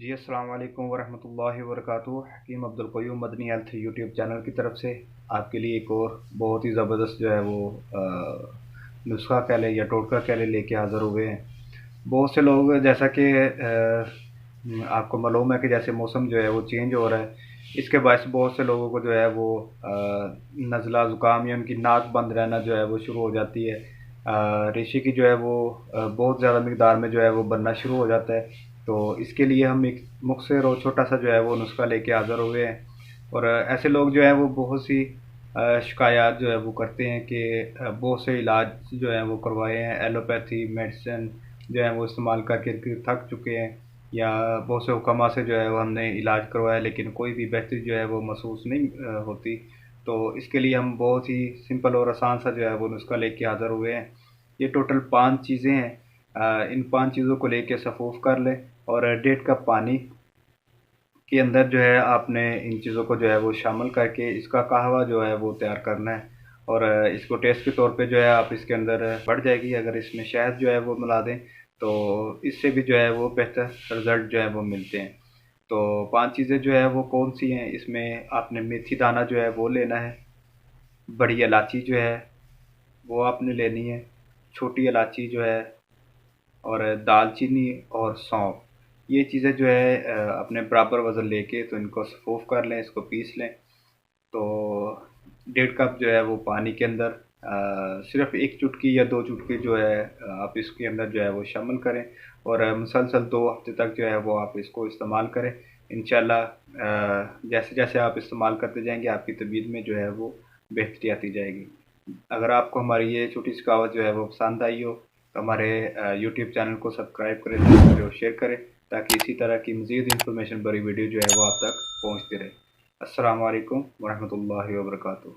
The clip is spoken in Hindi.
जी अस्सलाम वालेकुम वरहमतुल्लाहि वबरकातुहू। Hakim Abdul Qayyum Madani health YouTube channel की तरफ से आपके लिए एक और बहुत ही ज़बरदस्त जो है वो नुस्खा कह लें या टोटका कह लें लेके हाज़िर हुए हैं। बहुत से लोग जैसा कि आपको मालूम है कि जैसे मौसम जो है वो चेंज हो रहा है, इसके बायस बहुत से लोगों को जो है वो नज़ला ज़ुकाम या उनकी नाक बंद रहना जो है वो शुरू हो जाती है। रेशे की जो है वो बहुत ज़्यादा मिकदार में जो है वो बनना शुरू हो जाता है। तो इसके लिए हम एक मुख्तसर और छोटा सा जो है वो नुस्खा लेके हाज़िर हुए हैं। और ऐसे लोग जो है वो बहुत सी शिकायत जो है वो करते हैं कि बहुत से इलाज जो है वो करवाए हैं, एलोपैथी मेडिसिन जो है वो इस्तेमाल करके थक चुके हैं, या बहुत से हुक्मा से जो है वो हमने इलाज करवाया लेकिन कोई भी बेहतरी जो है वो महसूस नहीं होती। तो इसके लिए हम बहुत ही सिंपल और आसान सा जो है वो नुस्खा लेके हाज़िर हुए हैं। ये टोटल 5 चीज़ें हैं। इन 5 चीज़ों को लेके सफूफ कर लें और 1.5 कप पानी के अंदर जो है आपने इन चीज़ों को जो है वो शामिल करके इसका कहवा जो है वो तैयार करना है। और इसको टेस्ट के तौर पे जो है आप इसके अंदर बढ़ जाएगी अगर इसमें शहद जो है वो मिला दें, तो इससे भी जो है वो बेहतर रिज़ल्ट जो है वो मिलते हैं। तो 5 चीज़ें जो है वो कौन सी हैं, इसमें आपने मेथी दाना जो है वो लेना है, बड़ी इलायची जो है वो आपने लेनी है, छोटी इलायची जो है, और दालचीनी और सौंफ। ये चीज़ें जो है अपने बराबर वज़न लेके तो इनको सफ़ूफ़ कर लें, इसको पीस लें। तो 1.5 कप जो है वो पानी के अंदर सिर्फ़ 1 चुटकी या 2 चुटकी जो है आप इसके अंदर जो है वो शामिल करें, और मुसलसल 2 हफ़्ते तक जो है वो आप इसको इस्तेमाल करें। इंशाल्लाह जैसे-जैसे आप इस्तेमाल करते जाएँगे आपकी तबीयत में जो है वो बेहतरी आती जाएगी। अगर आपको हमारी ये छोटी सी कहावत जो है वो पसंद आई हो, तो हमारे यूट्यूब चैनल को सब्सक्राइब करें, लाइक करें और शेयर करें, ताकि इसी तरह की मज़ीद इंफॉर्मेशन भरी वीडियो जो है वो आप तक पहुँचती रहे। अस्सलाम वालेकुम वरहमतुल्लाहि वबरकातुहू।